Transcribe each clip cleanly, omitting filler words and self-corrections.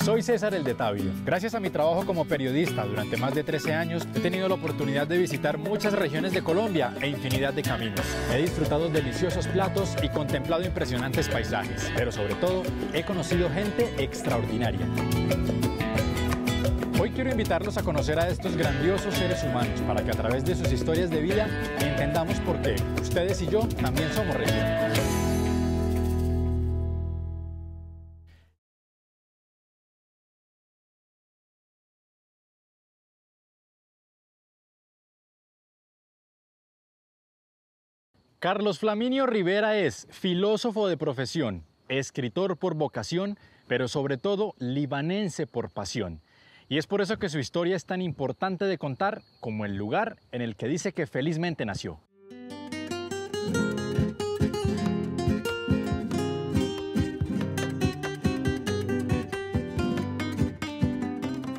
Soy César el de Tabio. Gracias a mi trabajo como periodista durante más de 13 años, he tenido la oportunidad de visitar muchas regiones de Colombia e infinidad de caminos. He disfrutado deliciosos platos y contemplado impresionantes paisajes, pero sobre todo, he conocido gente extraordinaria. Hoy quiero invitarlos a conocer a estos grandiosos seres humanos para que a través de sus historias de vida entendamos por qué ustedes y yo también somos región. Carlos Flaminio Rivera es filósofo de profesión, escritor por vocación, pero sobre todo libanense por pasión. Y es por eso que su historia es tan importante de contar como el lugar en el que dice que felizmente nació.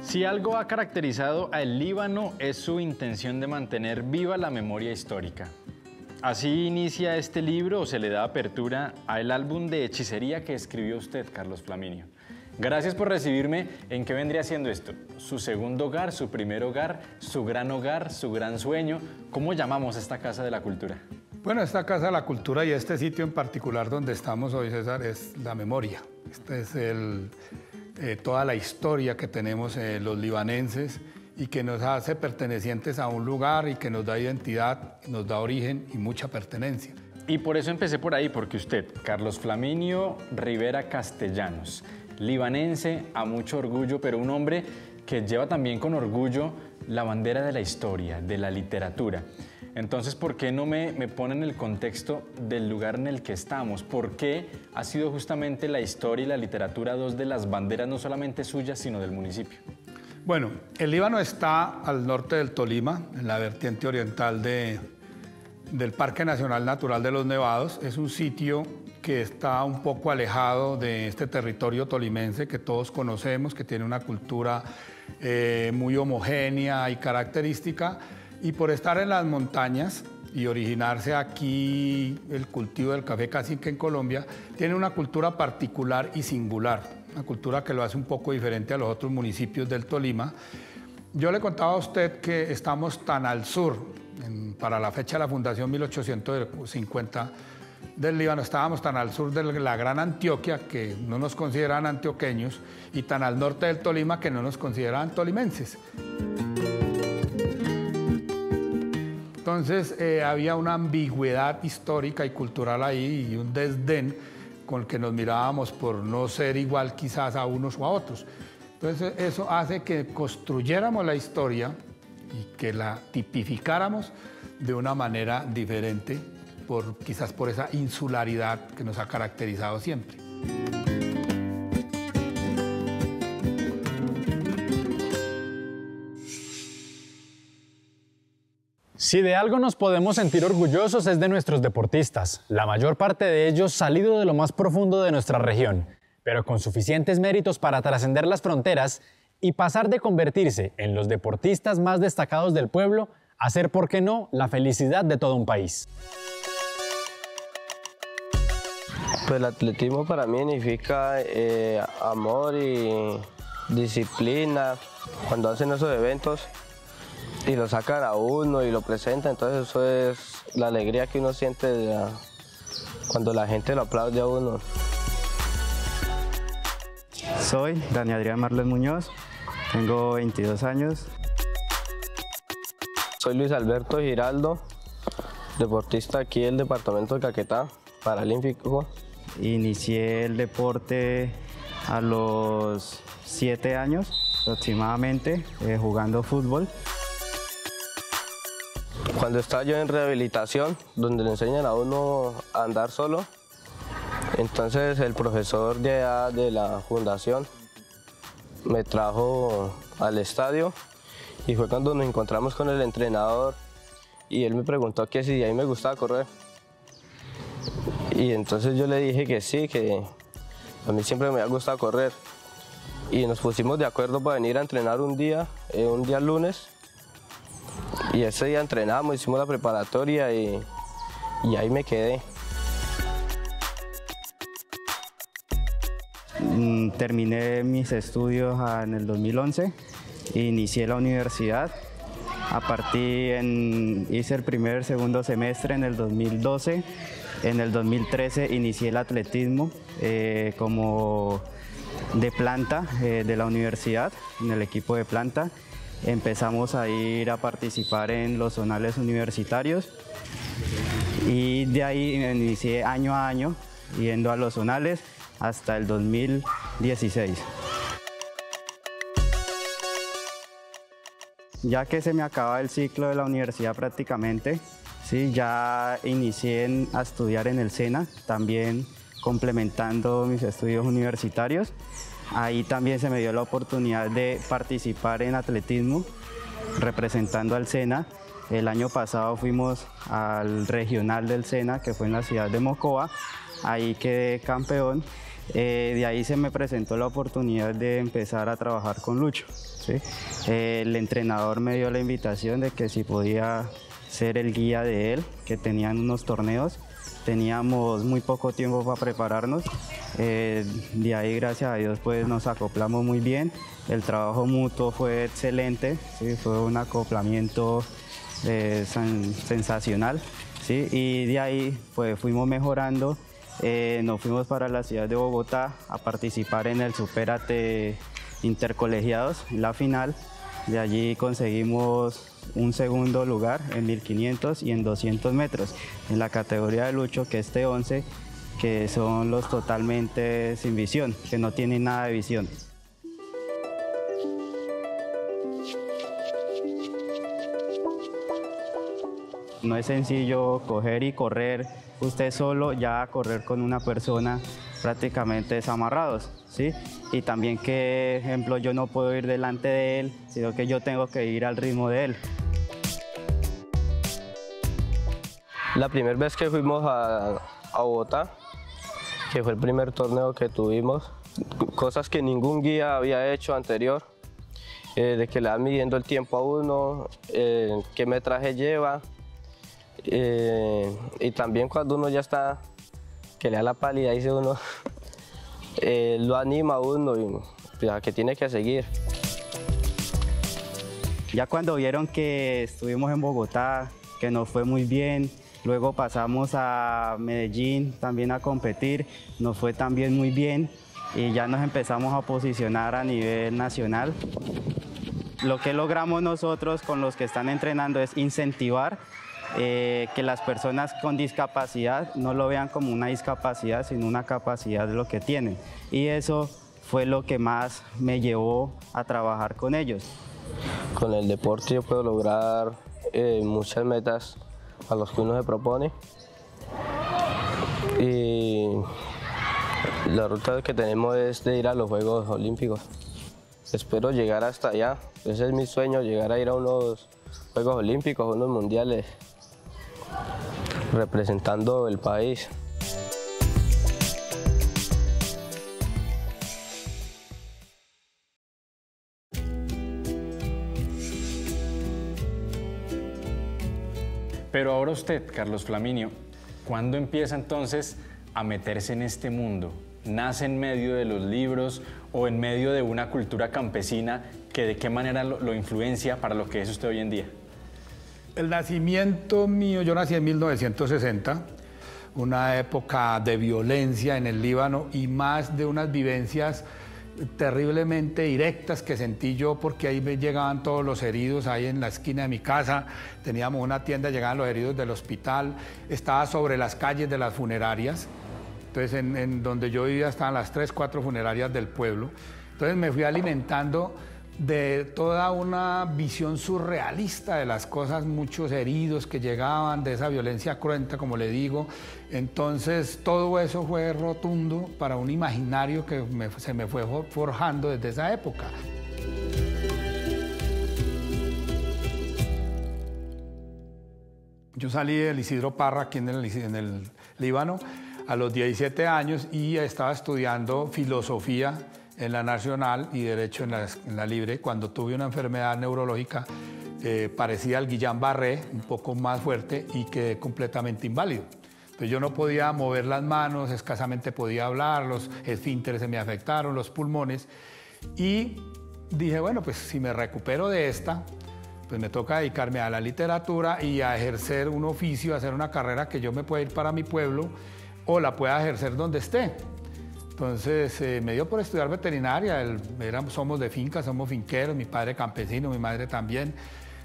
Si algo ha caracterizado al Líbano es su intención de mantener viva la memoria histórica. Así inicia este libro, o se le da apertura al álbum de hechicería que escribió usted, Carlos Flaminio. Gracias por recibirme. ¿En qué vendría siendo esto? ¿Su segundo hogar, su primer hogar, su gran sueño? ¿Cómo llamamos esta Casa de la Cultura? Bueno, esta Casa de la Cultura y este sitio en particular donde estamos hoy, César, es la memoria. Esta es toda la historia que tenemos los libanenses y que nos hace pertenecientes a un lugar y que nos da identidad, nos da origen y mucha pertenencia. Y por eso empecé por ahí, porque usted, Carlos Flaminio Rivera Castellanos, libanense a mucho orgullo, pero un hombre que lleva también con orgullo la bandera de la historia, de la literatura. Entonces, ¿por qué no me pone en el contexto del lugar en el que estamos? ¿Por qué ha sido justamente la historia y la literatura dos de las banderas no solamente suyas, sino del municipio? Bueno, el Líbano está al norte del Tolima, en la vertiente oriental del Parque Nacional Natural de los Nevados. Es un sitio que está un poco alejado de este territorio tolimense que todos conocemos, que tiene una cultura muy homogénea y característica, y por estar en las montañas y originarse aquí el cultivo del café cacique en Colombia, tiene una cultura particular y singular, una cultura que lo hace un poco diferente a los otros municipios del Tolima. Yo le contaba a usted que estamos tan al sur, para la fecha de la fundación 1850 del Líbano, estábamos tan al sur de la Gran Antioquia, que no nos consideran antioqueños, y tan al norte del Tolima, que no nos consideran tolimenses. Entonces había una ambigüedad histórica y cultural ahí y un desdén con el que nos mirábamos por no ser igual quizás a unos o a otros. Entonces eso hace que construyéramos la historia y que la tipificáramos de una manera diferente, quizás por esa insularidad que nos ha caracterizado siempre. Si de algo nos podemos sentir orgullosos es de nuestros deportistas, la mayor parte de ellos salido de lo más profundo de nuestra región, pero con suficientes méritos para trascender las fronteras y pasar de convertirse en los deportistas más destacados del pueblo a ser, ¿por qué no?, la felicidad de todo un país. Pues el atletismo para mí significa amor y disciplina. Cuando hacen esos eventos y lo sacan a uno y lo presentan, entonces eso es la alegría que uno siente cuando la gente lo aplaude a uno. Soy Dani Adrián Marlon Muñoz, tengo 22 años. Soy Luis Alberto Giraldo, deportista aquí del departamento de Caquetá, paralímpico. Inicié el deporte a los 7 años aproximadamente, jugando fútbol. Cuando estaba yo en rehabilitación, donde le enseñan a uno a andar solo, entonces el profesor de la fundación me trajo al estadio y fue cuando nos encontramos con el entrenador y él me preguntó que si a mí me gustaba correr. Y entonces yo le dije que sí, que a mí siempre me ha gustado correr. Y nos pusimos de acuerdo para venir a entrenar un día lunes. Y ese día entrenamos, hicimos la preparatoria y ahí me quedé. Terminé mis estudios en el 2011, inicié la universidad. Hice el primer, segundo semestre en el 2012. En el 2013 inicié el atletismo como de planta de la universidad, en el equipo de planta. Empezamos a ir a participar en los zonales universitarios y de ahí inicié año a año yendo a los zonales hasta el 2016. Ya que se me acaba el ciclo de la universidad prácticamente, sí, ya inicié a estudiar en el SENA, también complementando mis estudios universitarios. Ahí también se me dio la oportunidad de participar en atletismo, representando al SENA. El año pasado fuimos al regional del SENA, que fue en la ciudad de Mocoa. Ahí quedé campeón. De ahí se me presentó la oportunidad de empezar a trabajar con Lucho, ¿sí? El entrenador me dio la invitación de que si podía ser el guía de él, que tenían unos torneos. Teníamos muy poco tiempo para prepararnos. De ahí, gracias a Dios, pues nos acoplamos muy bien. El trabajo mutuo fue excelente, ¿sí? Fue un acoplamiento sensacional, ¿sí? Y de ahí pues fuimos mejorando. Nos fuimos para la ciudad de Bogotá a participar en el Supérate Intercolegiados, en la final. De allí conseguimos un segundo lugar en 1500 y en 200 metros. En la categoría de Lucho, que es T11, que son los totalmente sin visión, que no tienen nada de visión. No es sencillo coger y correr usted solo, ya correr con una persona prácticamente desamarrados, ¿sí? Y también que, ejemplo, yo no puedo ir delante de él, sino que yo tengo que ir al ritmo de él. La primera vez que fuimos a Bogotá, que fue el primer torneo que tuvimos, cosas que ningún guía había hecho anterior, de que le van midiendo el tiempo a uno, qué metraje lleva, y también cuando uno ya está, que le da la pálida, dice uno, lo anima a uno y a que tiene que seguir. Ya cuando vieron que estuvimos en Bogotá, que nos fue muy bien, luego pasamos a Medellín también a competir, nos fue también muy bien y ya nos empezamos a posicionar a nivel nacional. Lo que logramos nosotros con los que están entrenando es incentivar que las personas con discapacidad no lo vean como una discapacidad, sino una capacidad de lo que tienen. Y eso fue lo que más me llevó a trabajar con ellos. Con el deporte yo puedo lograr muchas metas a los que uno se propone. Y la ruta que tenemos es de ir a los Juegos Olímpicos. Espero llegar hasta allá. Ese es mi sueño, llegar a ir a unos Juegos Olímpicos, unos mundiales, representando el país. Pero ahora usted, Carlos Flaminio, ¿cuándo empieza entonces a meterse en este mundo? ¿Nace en medio de los libros o en medio de una cultura campesina que de qué manera lo influencia para lo que es usted hoy en día? El nacimiento mío, yo nací en 1960, una época de violencia en el Líbano y más de unas vivencias terriblemente directas que sentí yo porque ahí me llegaban todos los heridos, ahí en la esquina de mi casa teníamos una tienda, llegaban los heridos del hospital, estaba sobre las calles de las funerarias, entonces en donde yo vivía estaban las 3, 4 funerarias del pueblo, entonces me fui alimentando de toda una visión surrealista de las cosas, muchos heridos que llegaban, de esa violencia cruenta, como le digo. Entonces, todo eso fue rotundo para un imaginario que se me fue forjando desde esa época. Yo salí del Isidro Parra, aquí en el Líbano, a los 17 años y estaba estudiando filosofía en la Nacional y Derecho en la Libre, cuando tuve una enfermedad neurológica parecida al Guillain-Barré, un poco más fuerte y quedé completamente inválido. Pues yo no podía mover las manos, escasamente podía hablar, los esfínteres se me afectaron, los pulmones. Y dije, bueno, pues si me recupero de esta, pues me toca dedicarme a la literatura y a ejercer un oficio, a hacer una carrera que yo me pueda ir para mi pueblo o la pueda ejercer donde esté. Entonces me dio por estudiar veterinaria, somos de finca, somos finqueros, mi padre campesino, mi madre también,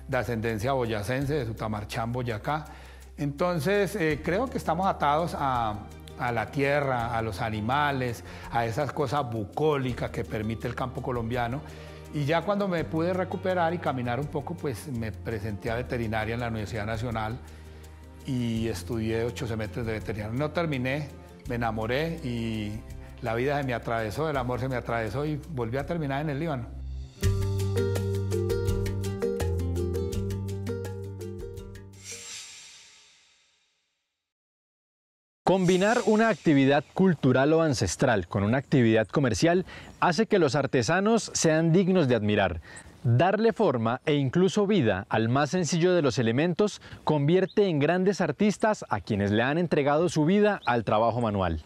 de ascendencia boyacense, de Sutamarchán, Boyacá. Entonces creo que estamos atados a la tierra, a los animales, a esas cosas bucólicas que permite el campo colombiano. Y ya cuando me pude recuperar y caminar un poco, pues me presenté a veterinaria en la Universidad Nacional y estudié 8 semestres de veterinaria. No terminé, me enamoré y la vida se me atravesó, el amor se me atravesó y volví a terminar en el Líbano. Combinar una actividad cultural o ancestral con una actividad comercial hace que los artesanos sean dignos de admirar. Darle forma e incluso vida al más sencillo de los elementos convierte en grandes artistas a quienes le han entregado su vida al trabajo manual.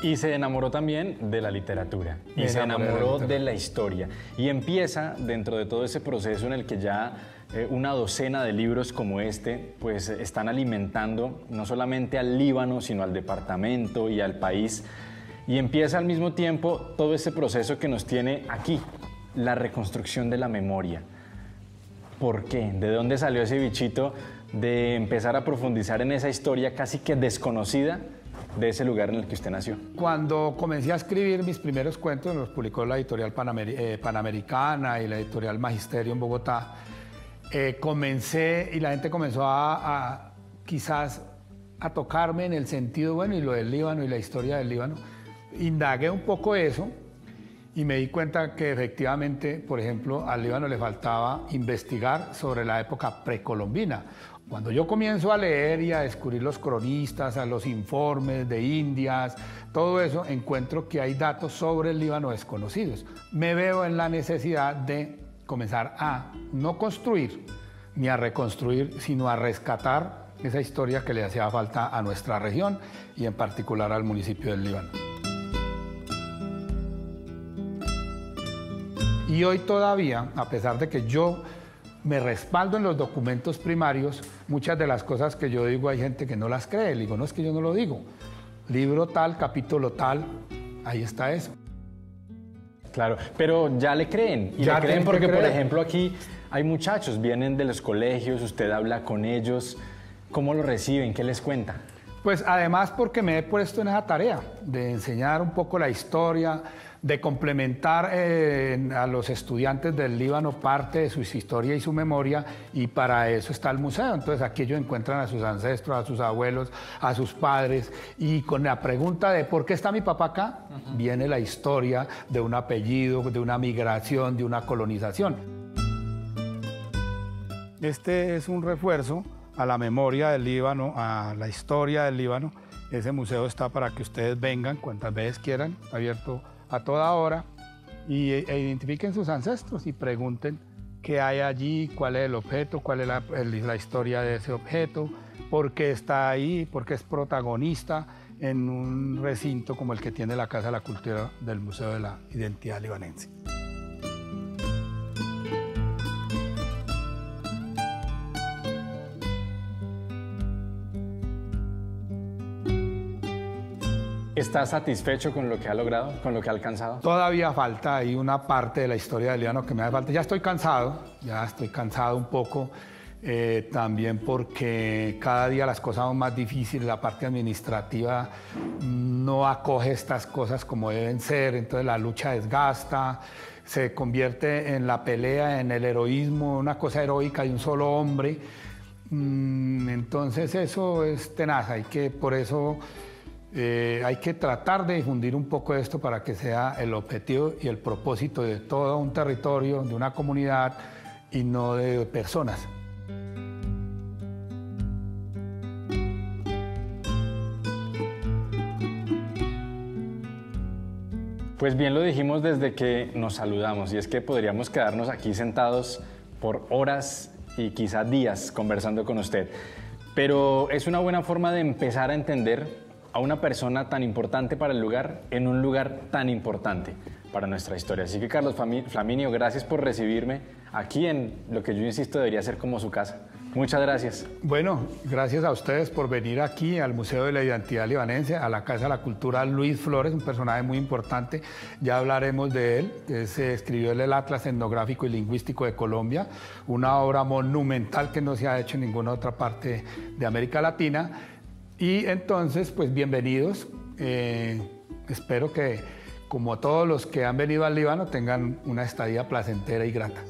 Y se enamoró también de la literatura y se enamoró de la historia. Y empieza dentro de todo ese proceso en el que ya una docena de libros como este pues están alimentando no solamente al Líbano, sino al departamento y al país. Y empieza al mismo tiempo todo ese proceso que nos tiene aquí, la reconstrucción de la memoria. ¿Por qué? ¿De dónde salió ese bichito de empezar a profundizar en esa historia casi que desconocida de ese lugar en el que usted nació? Cuando comencé a escribir mis primeros cuentos, los publicó la editorial Panamericana y la editorial Magisterio en Bogotá, comencé y la gente comenzó quizás a tocarme en el sentido, bueno, y lo del Líbano y la historia del Líbano. Indagué un poco eso y me di cuenta que efectivamente, por ejemplo, al Líbano le faltaba investigar sobre la época precolombina. Cuando yo comienzo a leer y a descubrir los cronistas, a los informes de Indias, todo eso, encuentro que hay datos sobre el Líbano desconocidos. Me veo en la necesidad de comenzar a no construir ni a reconstruir, sino a rescatar esa historia que le hacía falta a nuestra región y en particular al municipio del Líbano. Y hoy todavía, a pesar de que yo me respaldo en los documentos primarios, muchas de las cosas que yo digo hay gente que no las cree. Le digo, no, es que yo no lo digo. Libro tal, capítulo tal, ahí está eso. Claro, pero ya le creen. Y Ya le creen tienen que porque, por creer. ejemplo, aquí hay muchachos, vienen de los colegios, usted habla con ellos. ¿Cómo lo reciben? ¿Qué les cuenta? Pues además porque me he puesto en esa tarea de enseñar un poco la historia, de complementar a los estudiantes del Líbano parte de su historia y su memoria, y para eso está el museo. Entonces aquí ellos encuentran a sus ancestros, a sus abuelos, a sus padres, y con la pregunta de ¿por qué está mi papá acá? Viene la historia de un apellido, de una migración, de una colonización. Este es un refuerzo a la memoria del Líbano, a la historia del Líbano. Ese museo está para que ustedes vengan cuantas veces quieran, abierto a toda hora, e identifiquen sus ancestros y pregunten qué hay allí, cuál es el objeto, cuál es la historia de ese objeto, por qué está ahí, por qué es protagonista en un recinto como el que tiene la Casa de la Cultura del Museo de la Identidad Libanense. ¿Está satisfecho con lo que ha logrado, con lo que ha alcanzado? Todavía falta ahí una parte de la historia del Líbano que me hace falta. Ya estoy cansado un poco, también porque cada día las cosas son más difíciles, la parte administrativa no acoge estas cosas como deben ser, entonces la lucha desgasta, se convierte en la pelea, en el heroísmo, una cosa heroica de un solo hombre. Entonces eso es tenaz, por eso hay que tratar de difundir un poco esto para que sea el objetivo y el propósito de todo un territorio, de una comunidad y no de personas. Pues bien lo dijimos desde que nos saludamos, y es que podríamos quedarnos aquí sentados por horas y quizás días conversando con usted. Pero es una buena forma de empezar a entender a una persona tan importante para el lugar en un lugar tan importante para nuestra historia. Así que, Carlos Flaminio, gracias por recibirme aquí en lo que yo insisto debería ser como su casa. Muchas gracias. Bueno, gracias a ustedes por venir aquí al Museo de la Identidad Libanense, a la Casa de la Cultura Luis Flores, un personaje muy importante, ya hablaremos de él, que se escribió el Atlas Etnográfico y Lingüístico de Colombia, una obra monumental que no se ha hecho en ninguna otra parte de América Latina. Y entonces, pues bienvenidos. Espero que, como todos los que han venido al Líbano, tengan una estadía placentera y grata.